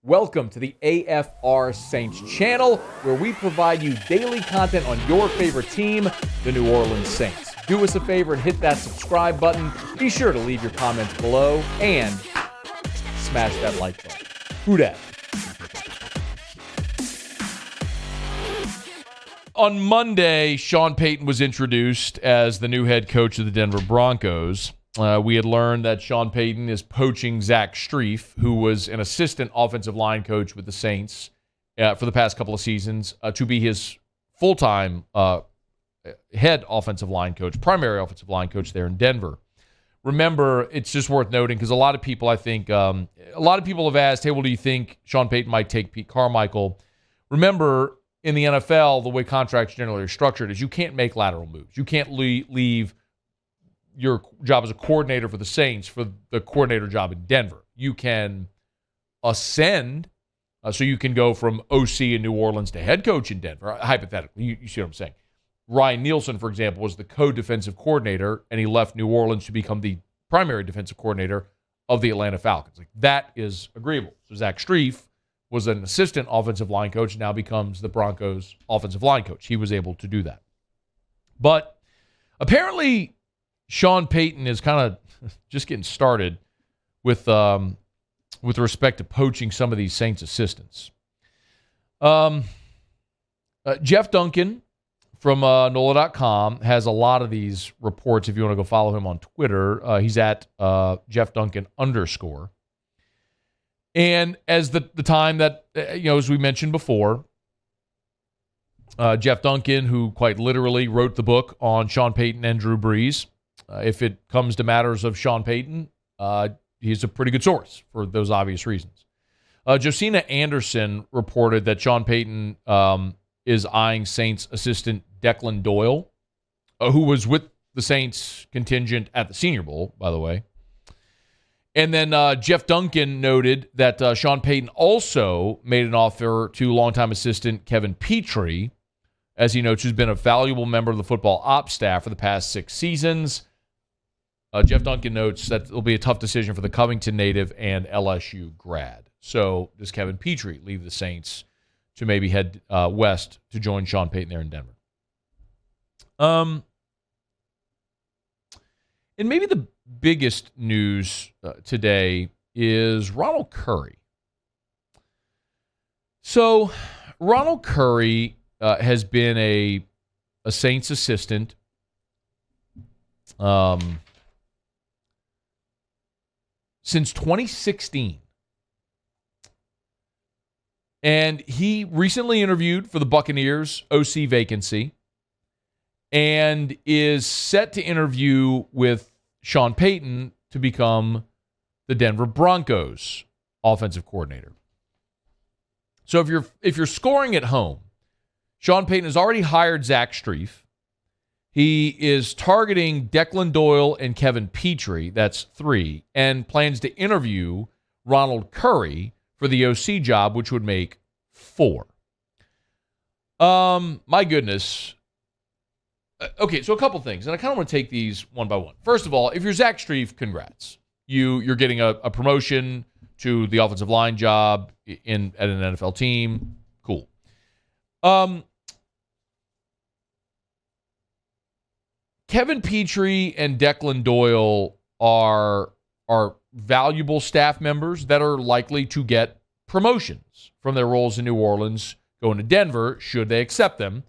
Welcome to the AFR Saints channel, where we provide you daily content on your favorite team, the New Orleans Saints. Do us a favor and hit that subscribe button. Be sure to leave your comments below and smash that like button. Who dat? On Monday, Sean Payton was introduced as the new head coach of the Denver Broncos. We had learned that Sean Payton is poaching Strief, who was an assistant offensive line coach with the Saints for the past couple of seasons, to be his full-time head offensive line coach, primary offensive line coach there in Denver. Remember, it's just worth noting because a lot of people, I think, a lot of people have asked, hey, well, do you think Sean Payton might take Pete Carmichael? Remember, in the NFL, the way contracts generally are structured is you can't make lateral moves. You can't leave your job as a coordinator for the Saints for the coordinator job in Denver. You can ascend, so you can go from OC in New Orleans to head coach in Denver, hypothetically. You see what I'm saying? Ryan Nielsen, for example, was the co-defensive coordinator, and he left New Orleans to become the primary defensive coordinator of the Atlanta Falcons. Like, that is agreeable. So Strief was an assistant offensive line coach, and now becomes the Broncos offensive line coach. He was able to do that. But apparently Sean Payton is kind of just getting started with respect to poaching some of these Saints assistants. Jeff Duncan from NOLA.com has a lot of these reports. If you want to go follow him on Twitter, he's at Jeff Duncan _. And as the time that, as we mentioned before, Jeff Duncan, who quite literally wrote the book on Sean Payton and Drew Brees, if it comes to matters of Sean Payton, he's a pretty good source for those obvious reasons. Josina Anderson reported that Sean Payton is eyeing Saints assistant Declan Doyle, who was with the Saints contingent at the Senior Bowl, by the way. And then Jeff Duncan noted that Sean Payton also made an offer to longtime assistant Kevin Petrie, as he notes, who's been a valuable member of the football ops staff for the past 6 seasons. Jeff Duncan notes that it'll be a tough decision for the Covington native and LSU grad. So does Kevin Petrie leave the Saints to maybe head west to join Sean Payton there in Denver? And maybe the biggest news today is Ronald Curry. So Ronald Curry has been a Saints assistant since 2016. And he recently interviewed for the Buccaneers OC vacancy and is set to interview with Sean Payton to become the Denver Broncos offensive coordinator. So if you're scoring at home, Sean Payton has already hired Strief. He is targeting Declan Doyle and Kevin Petrie, that's 3, and plans to interview Ronald Curry for the OC job, which would make 4. My goodness. Okay, so a couple things, and I kind of want to take these one by one. First of all, if you're Strief, congrats. You're getting a promotion to the offensive line job at an NFL team. Cool. Kevin Petrie and Declan Doyle are valuable staff members that are likely to get promotions from their roles in New Orleans going to Denver, should they accept them.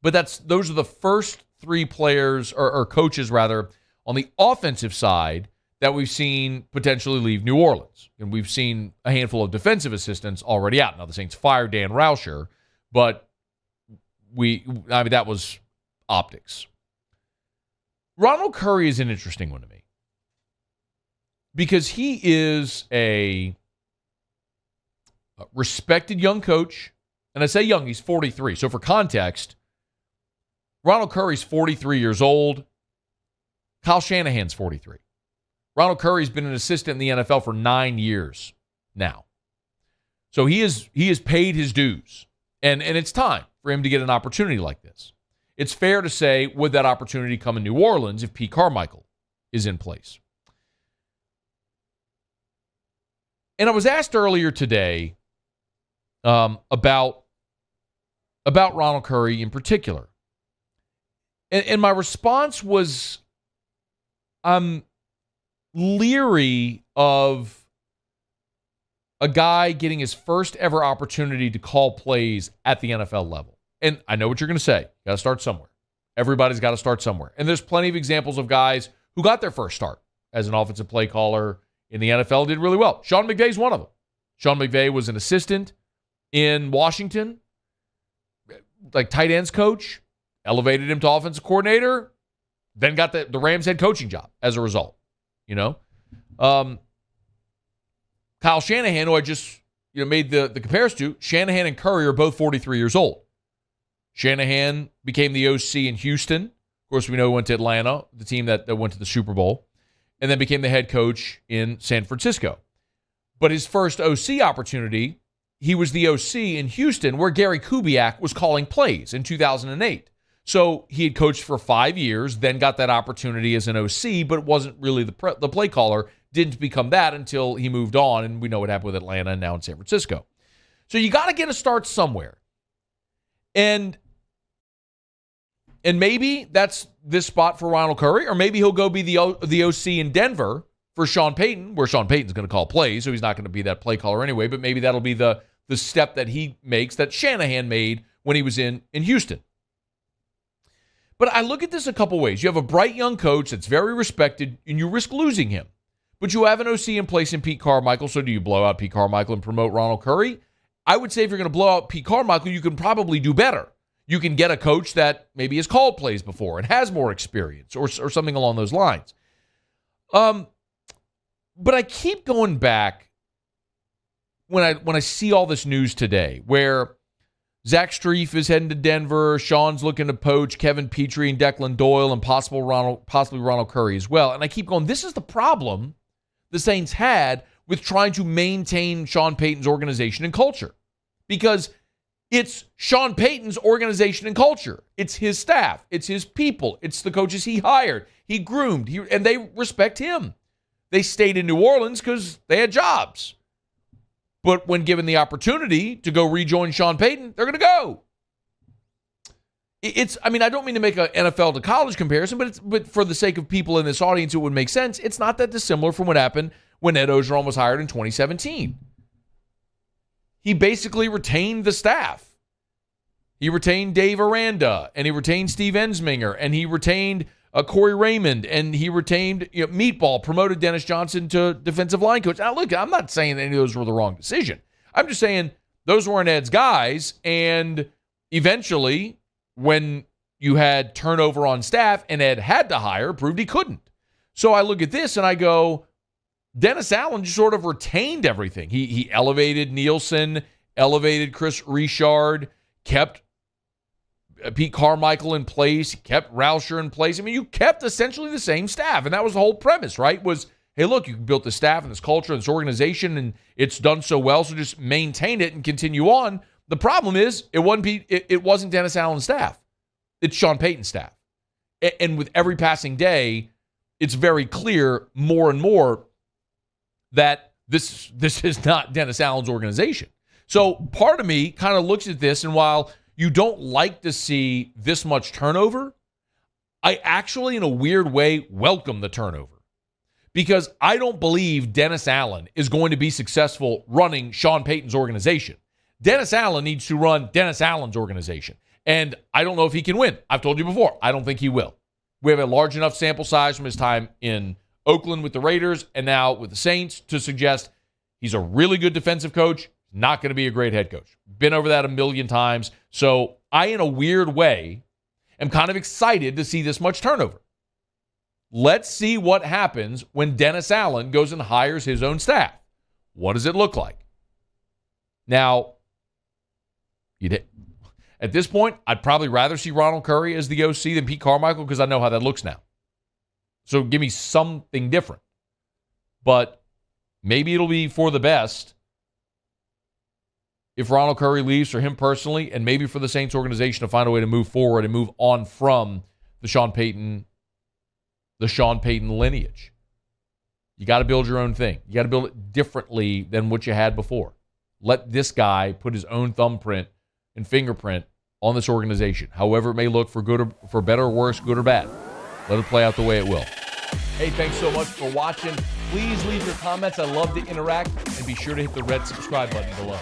But those are the first 3 players, or coaches rather, on the offensive side that we've seen potentially leave New Orleans. And we've seen a handful of defensive assistants already out. Now, the Saints fired Dan Rauscher, but that was optics. Ronald Curry is an interesting one to me because he is a respected young coach. And I say young, he's 43. So for context, Ronald Curry's 43 years old. Kyle Shanahan's 43. Ronald Curry's been an assistant in the NFL for 9 years now. So he has paid his dues. And it's time for him to get an opportunity like this. It's fair to say, would that opportunity come in New Orleans if Pete Carmichael is in place? And I was asked earlier today about Ronald Curry in particular. And my response was, I'm leery of a guy getting his first ever opportunity to call plays at the NFL level. And I know what you're going to say. Got to start somewhere. Everybody's got to start somewhere. And there's plenty of examples of guys who got their first start as an offensive play caller in the NFL, did really well. Sean McVay's one of them. Sean McVay was an assistant in Washington, like tight ends coach, elevated him to offensive coordinator, then got the Rams head coaching job as a result. Kyle Shanahan, who I just made the comparison to, Shanahan and Curry are both 43 years old. Shanahan became the OC in Houston. Of course, we know he went to Atlanta, the team that went to the Super Bowl, and then became the head coach in San Francisco. But his first OC opportunity, he was the OC in Houston, where Gary Kubiak was calling plays in 2008. So he had coached for 5 years, then got that opportunity as an OC, but wasn't really the play caller. Didn't become that until he moved on, and we know what happened with Atlanta and now in San Francisco. So you got to get a start somewhere. And maybe that's this spot for Ronald Curry, or maybe he'll go be the OC in Denver for Sean Payton, where Sean Payton's going to call plays, so he's not going to be that play caller anyway, but maybe that'll be the step that he makes that Shanahan made when he was in Houston. But I look at this a couple ways. You have a bright young coach that's very respected, and you risk losing him. But you have an OC in place in Pete Carmichael, so do you blow out Pete Carmichael and promote Ronald Curry? I would say if you're going to blow out Pete Carmichael, you can probably do better. You can get a coach that maybe has called plays before and has more experience or something along those lines. But I keep going back when I see all this news today where Zach Strief is heading to Denver, Sean's looking to poach Kevin Petrie and Declan Doyle and possibly Ronald Curry as well. And I keep going, this is the problem the Saints had with trying to maintain Sean Payton's organization and culture. Because it's Sean Payton's organization and culture. It's his staff. It's his people. It's the coaches he hired, he groomed, and they respect him. They stayed in New Orleans because they had jobs. But when given the opportunity to go rejoin Sean Payton, they're going to go. I don't mean to make an NFL to college comparison, but for the sake of people in this audience, it would make sense. It's not that dissimilar from what happened when Ed Ogeron was hired in 2017. He basically retained the staff. He retained Dave Aranda, and he retained Steve Ensminger, and he retained Corey Raymond, and he retained Meatball, promoted Dennis Johnson to defensive line coach. Now, look, I'm not saying any of those were the wrong decision. I'm just saying those weren't Ed's guys, and eventually, when you had turnover on staff and Ed had to hire, proved he couldn't. So I look at this and I go, Dennis Allen just sort of retained everything. He elevated Nielsen, elevated Chris Richard, kept Pete Carmichael in place, kept Rauscher in place. I mean, you kept essentially the same staff, and that was the whole premise, right? Was, hey, look, you built this staff and this culture and this organization, and it's done so well, so just maintain it and continue on. The problem is it wasn't Dennis Allen's staff. It's Sean Payton's staff. And with every passing day, it's very clear more and more that this is not Dennis Allen's organization. So part of me kind of looks at this, and while you don't like to see this much turnover, I actually, in a weird way, welcome the turnover. Because I don't believe Dennis Allen is going to be successful running Sean Payton's organization. Dennis Allen needs to run Dennis Allen's organization. And I don't know if he can win. I've told you before, I don't think he will. We have a large enough sample size from his time in Oakland with the Raiders and now with the Saints to suggest he's a really good defensive coach, not going to be a great head coach. Been over that a million times. So I, in a weird way, am kind of excited to see this much turnover. Let's see what happens when Dennis Allen goes and hires his own staff. What does it look like? Now, at this point, I'd probably rather see Ronald Curry as the OC than Pete Carmichael because I know how that looks now. So give me something different. But maybe it'll be for the best if Ronald Curry leaves for him personally, and maybe for the Saints organization to find a way to move forward and move on from the Sean Payton lineage. You got to build your own thing. You got to build it differently than what you had before. Let this guy put his own thumbprint and fingerprint on this organization, however it may look, for good or for better or worse, good or bad. Let it play out the way it will. Hey, thanks so much for watching. Please leave your comments. I love to interact, and be sure to hit the red subscribe button below.